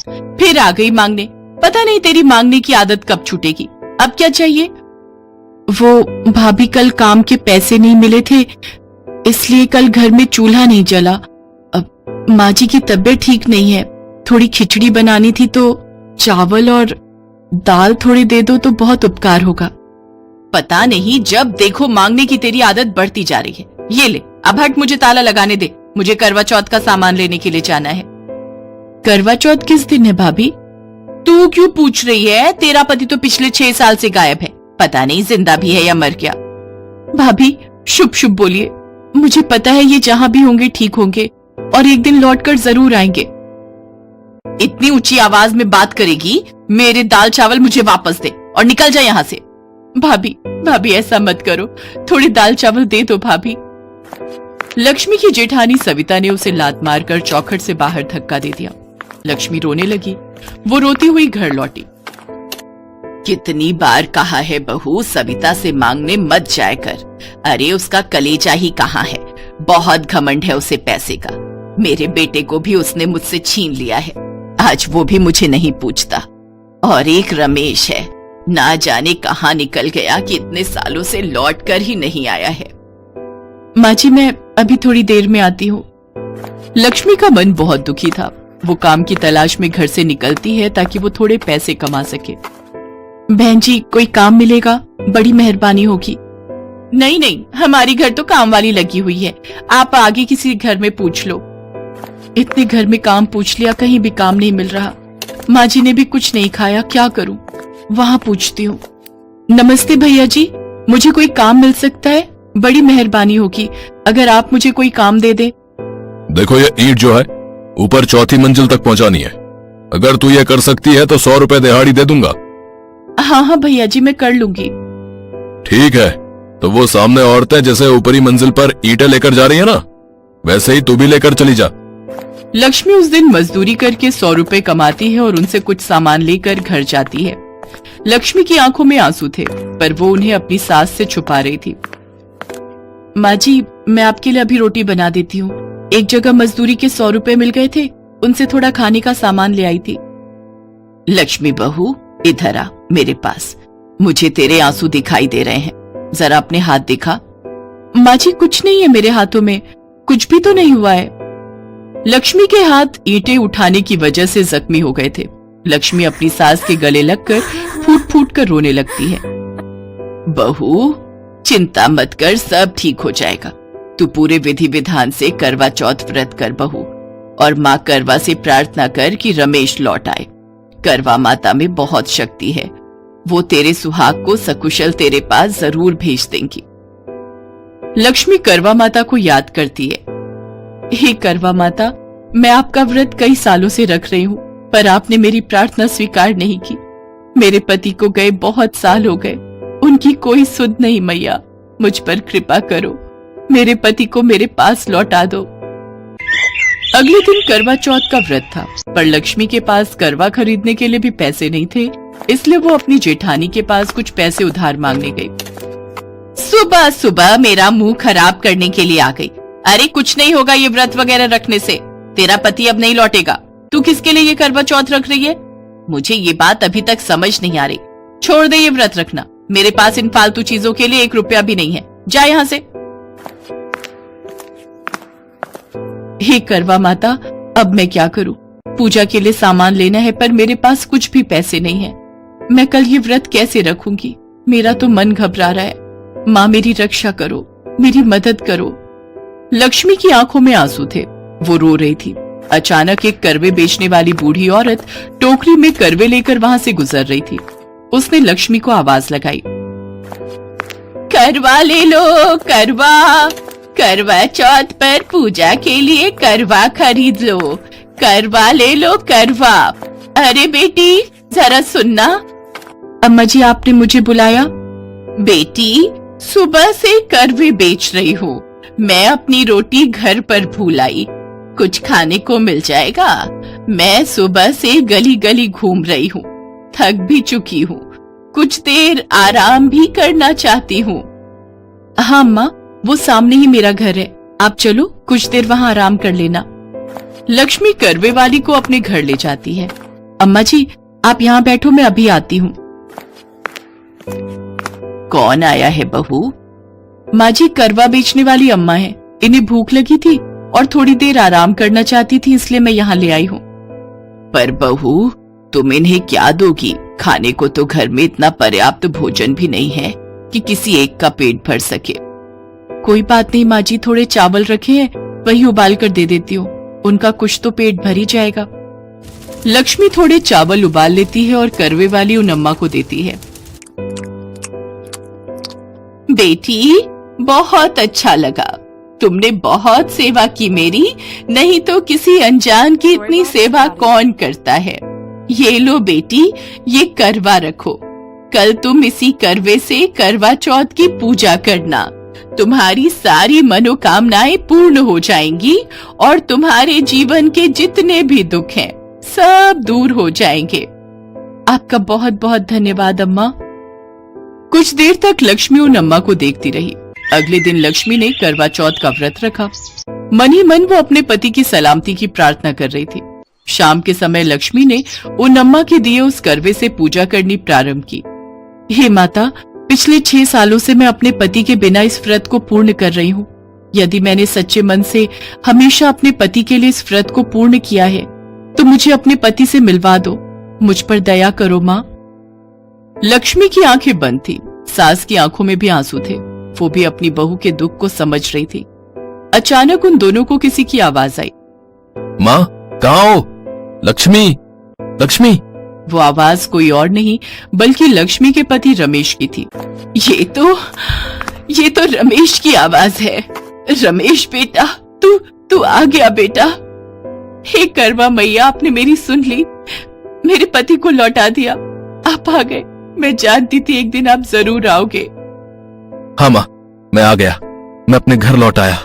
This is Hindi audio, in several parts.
फिर आ गई मांगने। पता नहीं तेरी मांगने की आदत कब छूटेगी। अब क्या चाहिए? वो भाभी, कल काम के पैसे नहीं मिले थे, इसलिए कल घर में चूल्हा नहीं जला। अब माँ जी की तबीयत ठीक नहीं है, थोड़ी खिचड़ी बनानी थी, तो चावल और दाल थोड़े दे दो तो बहुत उपकार होगा। पता नहीं, जब देखो मांगने की तेरी आदत बढ़ती जा रही है। ये ले, अब हट, मुझे ताला लगाने दे। मुझे करवा चौथ का सामान लेने के लिए जाना है। करवा चौथ किस दिन है भाभी? तू क्यों पूछ रही है? तेरा पति तो पिछले 6 साल से गायब है, पता नहीं जिंदा भी है या मर गया। भाभी शुभ शुभ बोलिए, मुझे पता है ये जहां भी होंगे ठीक होंगे और एक दिन लौटकर जरूर आएंगे। इतनी ऊंची आवाज में बात करेगी? मेरे दाल चावल मुझे वापस दे और निकल जा यहाँ से। भाभी भाभी ऐसा मत करो, थोड़ी दाल चावल दे दो भाभी। लक्ष्मी की जेठानी सविता ने उसे लात मारकर चौखट से बाहर धक्का दे दिया। लक्ष्मी रोने लगी। वो रोती हुई घर लौटी। कितनी बार कहा है बहू, सविता से मांगने मत जाया कर। अरे उसका कलेजा ही कहाँ है, बहुत घमंड है उसे पैसे का। मेरे बेटे को भी उसने मुझसे छीन लिया है, आज वो भी मुझे नहीं पूछता। और एक रमेश है, ना जाने कहाँ निकल गया कि इतने सालों से लौट कर ही नहीं आया है। माँ जी, मैं अभी थोड़ी देर में आती हूँ। लक्ष्मी का मन बहुत दुखी था। वो काम की तलाश में घर से निकलती है ताकि वो थोड़े पैसे कमा सके। बहन जी, कोई काम मिलेगा? बड़ी मेहरबानी होगी। नहीं नहीं, हमारी घर तो काम वाली लगी हुई है, आप आगे किसी घर में पूछ लो। इतने घर में काम पूछ लिया, कहीं भी काम नहीं मिल रहा। माँ जी ने भी कुछ नहीं खाया, क्या करूं? वहां पूछती हूँ। नमस्ते भैया जी, मुझे कोई काम मिल सकता है? बड़ी मेहरबानी होगी अगर आप मुझे कोई काम दे दे। देखो, ये ईंट जो है ऊपर 4थी मंजिल तक पहुंचानी है। अगर तू ये कर सकती है तो 100 रुपए दिहाड़ी दे दूंगा। हाँ हाँ भैया जी, मैं कर लूंगी। ठीक है, तो वो सामने औरतें जैसे ऊपरी मंजिल पर ईंटें लेकर जा रही है ना, वैसे ही तू भी लेकर चली जा। लक्ष्मी उस दिन मजदूरी करके 100 रुपए कमाती है और उनसे कुछ सामान लेकर घर जाती है। लक्ष्मी की आंखों में आंसू थे, पर वो उन्हें अपनी सास से छुपा रही थी। माँ जी, मैं आपके लिए अभी रोटी बना देती हूँ। एक जगह मजदूरी के 100 रुपए मिल गए थे, उनसे थोड़ा खाने का सामान ले आई थी। लक्ष्मी बहू, इधर आ मेरे पास। मुझे तेरे आंसू दिखाई दे रहे हैं, जरा अपने हाथ दिखा। माँ जी, कुछ नहीं है मेरे हाथों में, कुछ भी तो नहीं हुआ है। लक्ष्मी के हाथ ईंटें उठाने की वजह से जख्मी हो गए थे। लक्ष्मी अपनी सास के गले लगकर फूट फूट कर रोने लगती है। बहू, चिंता मत कर, सब ठीक हो जाएगा। तू पूरे विधि विधान से करवा चौथ व्रत कर बहू, और माँ करवा से प्रार्थना कर कि रमेश लौट आए। करवा माता में बहुत शक्ति है, वो तेरे सुहाग को सकुशल तेरे पास जरूर भेज देंगी। लक्ष्मी करवा माता को याद करती है। हे करवा माता, मैं आपका व्रत कई सालों से रख रही हूँ, पर आपने मेरी प्रार्थना स्वीकार नहीं की। मेरे पति को गए बहुत साल हो गए, उनकी कोई सुध नहीं मैया, मुझ पर कृपा करो, मेरे पति को मेरे पास लौटा दो। अगले दिन करवा चौथ का व्रत था, पर लक्ष्मी के पास करवा खरीदने के लिए भी पैसे नहीं थे, इसलिए वो अपनी जेठानी के पास कुछ पैसे उधार मांगने गई। सुबह सुबह मेरा मुंह खराब करने के लिए आ गई। अरे कुछ नहीं होगा ये व्रत वगैरह रखने से, तेरा पति अब नहीं लौटेगा। तू किसके लिए ये करवा चौथ रख रही है? मुझे ये बात अभी तक समझ नहीं आ रही। छोड़ दे ये व्रत रखना, मेरे पास इन फालतू चीजों के लिए 1 रुपया भी नहीं है, जा यहाँ से। हे करवा माता, अब मैं क्या करूं? पूजा के लिए सामान लेना है, पर मेरे पास कुछ भी पैसे नहीं है। मैं कल ये व्रत कैसे रखूंगी? मेरा तो मन घबरा रहा है। माँ, मेरी रक्षा करो, मेरी मदद करो। लक्ष्मी की आंखों में आंसू थे, वो रो रही थी। अचानक एक करवे बेचने वाली बूढ़ी औरत टोकरी में करवे लेकर वहां से गुजर रही थी। उसने लक्ष्मी को आवाज लगाई, करवा ले लो, करवा। करवा चौथ पर पूजा के लिए करवा खरीद लो, करवा ले लो, करवा। अरे बेटी, जरा सुनना। अम्मा जी, आपने मुझे बुलाया? बेटी, सुबह से करवे बेच रही हूँ, मैं अपनी रोटी घर पर भूल आई, कुछ खाने को मिल जाएगा? मैं सुबह से गली गली घूम रही हूँ, थक भी चुकी हूँ, कुछ देर आराम भी करना चाहती हूँ। हाँ अम्मा, वो सामने ही मेरा घर है, आप चलो कुछ देर वहाँ आराम कर लेना। लक्ष्मी करवे वाली को अपने घर ले जाती है। अम्मा जी आप यहाँ बैठो, मैं अभी आती हूँ। कौन आया है बहू? माँ जी करवा बेचने वाली अम्मा है, इन्हें भूख लगी थी और थोड़ी देर आराम करना चाहती थी, इसलिए मैं यहाँ ले आई हूँ। पर बहू तुम इन्हें क्या दोगी? खाने को तो घर में इतना पर्याप्त भोजन भी नहीं है कि किसी एक का पेट भर सके। कोई बात नहीं माँ जी, थोड़े चावल रखे हैं, वही उबाल कर दे देती हूँ, उनका कुछ तो पेट भर ही जाएगा। लक्ष्मी थोड़े चावल उबाल लेती है और करवे वाली उन अम्मा को देती है। बेटी बहुत अच्छा लगा, तुमने बहुत सेवा की मेरी, नहीं तो किसी अनजान की इतनी सेवा कौन करता है। ये लो बेटी, ये करवा रखो, कल तुम इसी करवे से करवा चौथ की पूजा करना, तुम्हारी सारी मनोकामनाएं पूर्ण हो जाएंगी और तुम्हारे जीवन के जितने भी दुख हैं सब दूर हो जाएंगे। आपका बहुत बहुत धन्यवाद अम्मा। कुछ देर तक लक्ष्मी उन अम्मा को देखती रही। अगले दिन लक्ष्मी ने करवा चौथ का व्रत रखा। मन ही मन वो अपने पति की सलामती की प्रार्थना कर रही थी। शाम के समय लक्ष्मी ने उन अम्मा के दिए उस करवे से पूजा करनी प्रारंभ की। हे माता, पिछले 6 सालों से मैं अपने पति के बिना इस व्रत को पूर्ण कर रही हूँ। यदि मैंने सच्चे मन से हमेशा अपने पति के लिए इस व्रत को पूर्ण किया है तो मुझे अपने पति से मिलवा दो, मुझ पर दया करो माँ। लक्ष्मी की आंखें बंद थी, सास की आंखों में भी आंसू थे। वो भी अपनी बहू के दुख को समझ रही थी। अचानक उन दोनों को किसी की आवाज आई। माँ कहाँ हो? लक्ष्मी, लक्ष्मी। वो आवाज कोई और नहीं बल्कि लक्ष्मी के पति रमेश की थी। ये तो रमेश की आवाज है। रमेश बेटा, तू आ गया बेटा। हे करवा मैया, आपने मेरी सुन ली, मेरे पति को लौटा दिया, आप आ गए। मैं जानती थी एक दिन आप जरूर आओगे। हाँ माँ, मैं आ गया, मैं अपने घर लौट आया।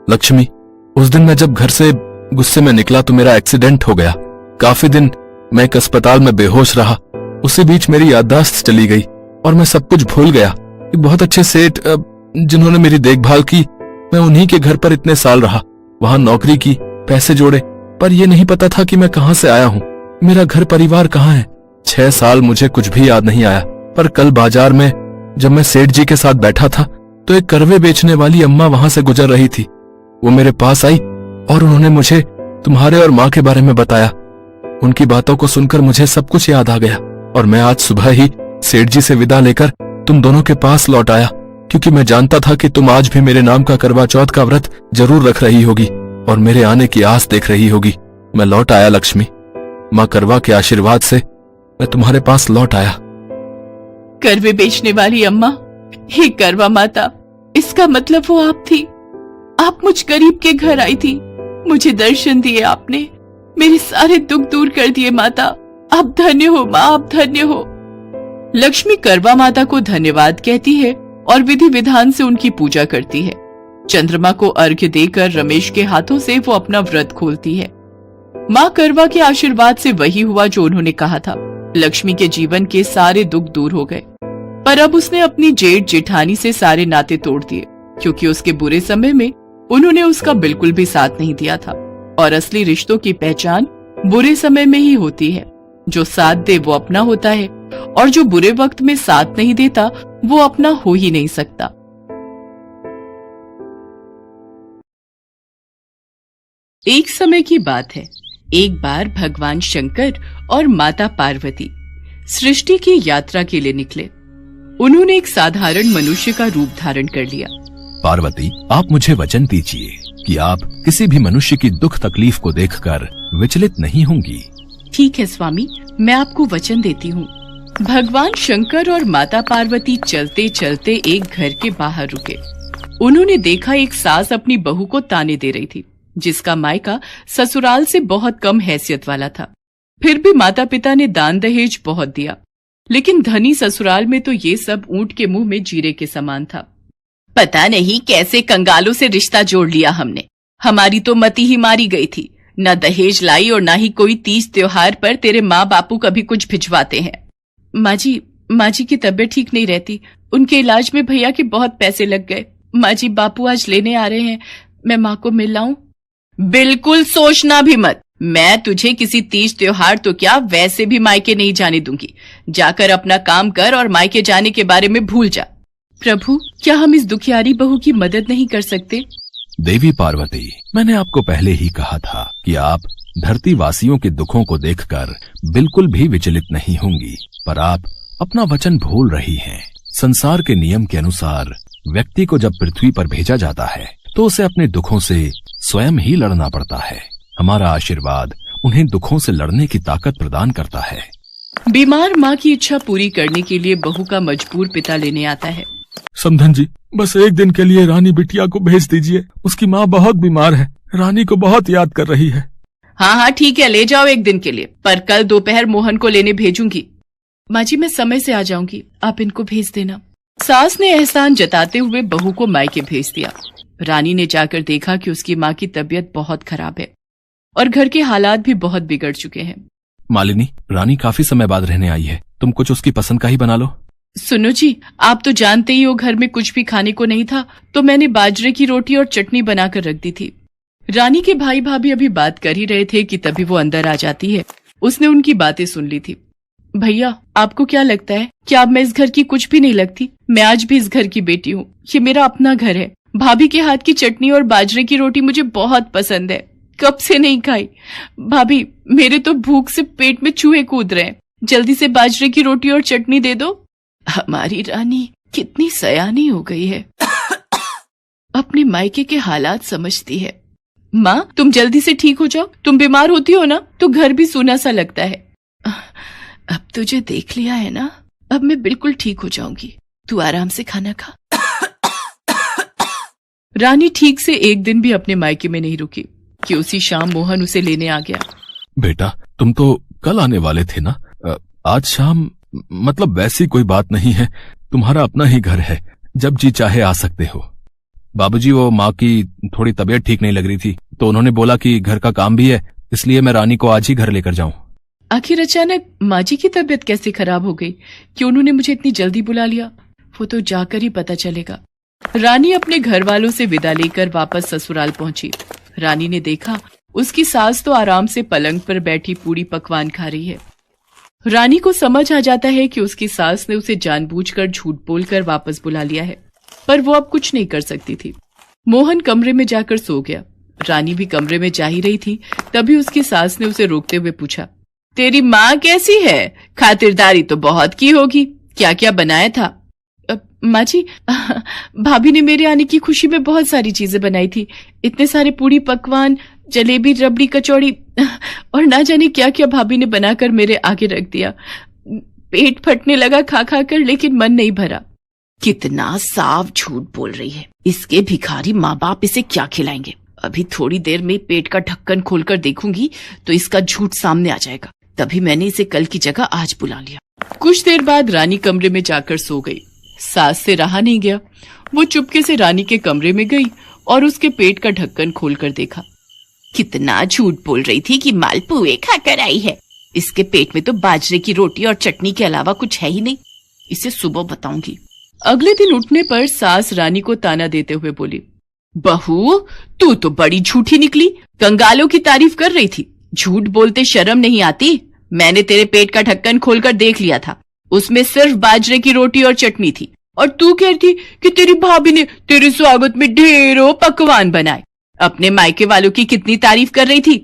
लक्ष्मी, उस दिन मैं जब घर से गुस्से में निकला तो मेरा एक्सीडेंट हो गया। काफी दिन मैं एक अस्पताल में बेहोश रहा। उसी बीच मेरी याददाश्त चली गई और मैं सब कुछ भूल गया। एक बहुत अच्छे सेठ जिन्होंने मेरी देखभाल की, मैं उन्हीं के घर पर इतने साल रहा, वहां नौकरी की, पैसे जोड़े, पर यह नहीं पता था कि मैं कहां से आया हूं, मेरा घर परिवार कहां है। 6 साल मुझे कुछ भी याद नहीं आया। पर कल बाजार में जब मैं सेठ जी के साथ बैठा था तो एक करवे बेचने वाली अम्मा वहां से गुजर रही थी। वो मेरे पास आई और उन्होंने मुझे तुम्हारे और माँ के बारे में बताया। उनकी बातों को सुनकर मुझे सब कुछ याद आ गया और मैं आज सुबह ही सेठ जी से विदा लेकर तुम दोनों के पास लौट आया, क्योंकि मैं जानता था कि तुम आज भी मेरे नाम का करवा चौथ का व्रत जरूर रख रही होगी और मेरे आने की आस देख रही होगी। मैं लौट आया लक्ष्मी, माँ करवा के आशीर्वाद से मैं तुम्हारे पास लौट आया। करवे बेचने वाली अम्मा, हे करवा माता, इसका मतलब वो आप थी। आप मुझ गरीब के घर आई थी, मुझे दर्शन दिए आपने, मेरे सारे दुख दूर कर दिए माता। आप धन्य हो माँ, आप धन्य हो। लक्ष्मी करवा माता को धन्यवाद कहती है और विधि विधान से उनकी पूजा करती है। चंद्रमा को अर्घ्य देकर रमेश के हाथों से वो अपना व्रत खोलती है। माँ करवा के आशीर्वाद से वही हुआ जो उन्होंने कहा था। लक्ष्मी के जीवन के सारे दुख दूर हो गए, पर अब उसने अपनी जेठ जेठानी से सारे नाते तोड़ दिए, क्योंकि उसके बुरे समय में उन्होंने उसका बिल्कुल भी साथ नहीं दिया था। और असली रिश्तों की पहचान बुरे समय में ही होती है। जो साथ दे वो अपना होता है और जो बुरे वक्त में साथ नहीं देता वो अपना हो ही नहीं सकता। एक समय की बात है, एक बार भगवान शंकर और माता पार्वती सृष्टि की यात्रा के लिए निकले। उन्होंने एक साधारण मनुष्य का रूप धारण कर लिया। पार्वती, आप मुझे वचन दीजिए कि आप किसी भी मनुष्य की दुख तकलीफ को देखकर विचलित नहीं होंगी। ठीक है स्वामी, मैं आपको वचन देती हूँ। भगवान शंकर और माता पार्वती चलते चलते एक घर के बाहर रुके। उन्होंने देखा एक सास अपनी बहू को ताने दे रही थी, जिसका मायका ससुराल से बहुत कम हैसियत वाला था। फिर भी माता पिता ने दान दहेज बहुत दिया, लेकिन धनी ससुराल में तो ये सब ऊंट के मुंह में जीरे के समान था। पता नहीं कैसे कंगालों से रिश्ता जोड़ लिया हमने, हमारी तो मती ही मारी गई थी। न दहेज लाई और न ही कोई तीज त्योहार पर तेरे माँ बापू कभी कुछ भिजवाते हैं। माँ जी की तबीयत ठीक नहीं रहती, उनके इलाज में भैया के बहुत पैसे लग गए। माँ जी, बापू आज लेने आ रहे हैं, मैं माँ को मिल लाऊं? बिल्कुल सोचना भी मत, मैं तुझे किसी तीज त्योहार तो क्या वैसे भी मायके नहीं जाने दूंगी। जाकर अपना काम कर और मायके जाने के बारे में भूल जा। प्रभु, क्या हम इस दुखियारी बहू की मदद नहीं कर सकते? देवी पार्वती, मैंने आपको पहले ही कहा था कि आप धरती वासियों के दुखों को देखकर बिल्कुल भी विचलित नहीं होंगी, पर आप अपना वचन भूल रही हैं। संसार के नियम के अनुसार व्यक्ति को जब पृथ्वी पर भेजा जाता है तो उसे अपने दुखों से स्वयं ही लड़ना पड़ता है। हमारा आशीर्वाद उन्हें दुखों से लड़ने की ताकत प्रदान करता है। बीमार माँ की इच्छा पूरी करने के लिए बहू का मजबूर पिता लेने आता है। समधन जी, बस एक दिन के लिए रानी बिटिया को भेज दीजिए। उसकी माँ बहुत बीमार है, रानी को बहुत याद कर रही है। हाँ ठीक है, ले जाओ एक दिन के लिए, पर कल दोपहर मोहन को लेने भेजूंगी। माँ जी, मैं समय से आ जाऊंगी, आप इनको भेज देना। सास ने एहसान जताते हुए बहू को मायके भेज दिया। रानी ने जाकर देखा कि उसकी माँ की तबीयत बहुत खराब है और घर के हालात भी बहुत बिगड़ चुके हैं। मालिनी, रानी काफी समय बाद रहने आई है, तुम कुछ उसकी पसंद का ही बना लो। सुनो जी, आप तो जानते ही हो घर में कुछ भी खाने को नहीं था, तो मैंने बाजरे की रोटी और चटनी बनाकर रख दी थी। रानी के भाई भाभी अभी बात कर ही रहे थे कि तभी वो अंदर आ जाती है। उसने उनकी बातें सुन ली थी। भैया, आपको क्या लगता है कि अब मैं इस घर की कुछ भी नहीं लगती? मैं आज भी इस घर की बेटी हूँ, ये मेरा अपना घर है। भाभी के हाथ की चटनी और बाजरे की रोटी मुझे बहुत पसंद है, कब से नहीं खाई। भाभी, मेरे तो भूख से पेट में चूहे कूद रहे हैं, जल्दी से बाजरे की रोटी और चटनी दे दो। हमारी रानी कितनी सयानी हो गई है, अपने मायके के हालात समझती है। माँ, तुम जल्दी से ठीक हो जाओ, तुम बीमार होती हो ना तो घर भी सूना सा लगता है। अब तुझे देख लिया है ना, अब मैं बिल्कुल ठीक हो जाऊंगी, तू आराम से खाना खा। रानी ठीक से एक दिन भी अपने मायके में नहीं रुकी कि उसी शाम मोहन उसे लेने आ गया। बेटा, तुम तो कल आने वाले थे ना? आज शाम? मतलब वैसी कोई बात नहीं है, तुम्हारा अपना ही घर है, जब जी चाहे आ सकते हो। बाबूजी, वो माँ की थोड़ी तबीयत ठीक नहीं लग रही थी, तो उन्होंने बोला कि घर का काम भी है, इसलिए मैं रानी को आज ही घर लेकर जाऊं। आखिर अचानक माँ जी की तबीयत कैसे खराब हो गई कि उन्होंने मुझे इतनी जल्दी बुला लिया? वो तो जाकर ही पता चलेगा। रानी अपने घर वालों से विदा लेकर वापस ससुराल पहुंची। रानी ने देखा उसकी सास तो आराम से पलंग पर बैठी पूरी पकवान खा रही है। रानी को समझ आ जाता है कि उसकी सास ने उसे जानबूझकर झूठ बोलकर वापस बुला लिया है, पर वो अब कुछ नहीं कर सकती थी। मोहन कमरे में जाकर सो गया। रानी भी कमरे में जा ही रही थी, तभी उसकी सास ने उसे रोकते हुए पूछा, तेरी माँ कैसी है? खातिरदारी तो बहुत की होगी, क्या क्या बनाया था? माँ जी, भाभी ने मेरे आने की खुशी में बहुत सारी चीजें बनाई थी, इतने सारे पूरी पकवान, जलेबी, रबड़ी, कचौड़ी और ना जाने क्या क्या भाभी ने बनाकर मेरे आगे रख दिया। पेट फटने लगा खा खा कर, लेकिन मन नहीं भरा। कितना साफ झूठ बोल रही है, इसके भिखारी माँ बाप इसे क्या खिलाएंगे? अभी थोड़ी देर में पेट का ढक्कन खोलकर देखूंगी तो इसका झूठ सामने आ जाएगा, तभी मैंने इसे कल की जगह आज बुला लिया। कुछ देर बाद रानी कमरे में जाकर सो गई। सास से रहा नहीं गया, वो चुपके से रानी के कमरे में गई और उसके पेट का ढक्कन खोलकर देखा। कितना झूठ बोल रही थी कि मालपुए खाकर आई है, इसके पेट में तो बाजरे की रोटी और चटनी के अलावा कुछ है ही नहीं, इसे सुबह बताऊंगी। अगले दिन उठने पर सास रानी को ताना देते हुए बोली, बहू, तू तो बड़ी झूठी निकली, कंगालों की तारीफ कर रही थी, झूठ बोलते शर्म नहीं आती? मैंने तेरे पेट का ढक्कन खोलकर देख लिया था, उसमें सिर्फ बाजरे की रोटी और चटनी थी, और तू कहती कि तेरी भाभी ने तेरे स्वागत में ढेरों पकवान बनाए। अपने मायके वालों की कितनी तारीफ कर रही थी?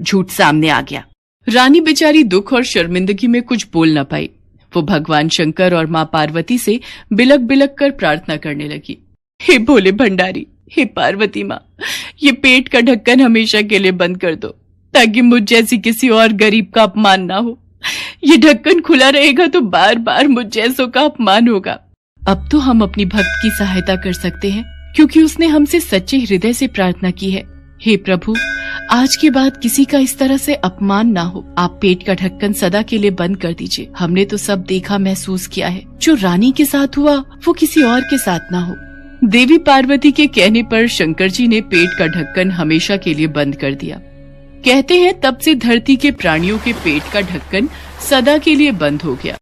झूठ सामने आ गया। रानी बेचारी दुख और शर्मिंदगी में कुछ बोल न पाई। वो भगवान शंकर और माँ पार्वती से बिलक बिलक कर प्रार्थना करने लगी, हे भोले भंडारी, हे पार्वती माँ, ये पेट का ढक्कन हमेशा के लिए बंद कर दो, ताकि मुझ जैसी किसी और गरीब का अपमान ना हो। ये ढक्कन खुला रहेगा तो बार बार मुझ जैसों का अपमान होगा। अब तो हम अपनी भक्त की सहायता कर सकते हैं, क्योंकि उसने हमसे सच्चे हृदय से प्रार्थना की है। हे प्रभु, आज के बाद किसी का इस तरह से अपमान ना हो। आप पेट का ढक्कन सदा के लिए बंद कर दीजिए। हमने तो सब देखा महसूस किया है, जो रानी के साथ हुआ वो किसी और के साथ ना हो। देवी पार्वती के कहने पर शंकर जी ने पेट का ढक्कन हमेशा के लिए बंद कर दिया। कहते हैं तब से धरती के प्राणियों के पेट का ढक्कन सदा के लिए बंद हो गया।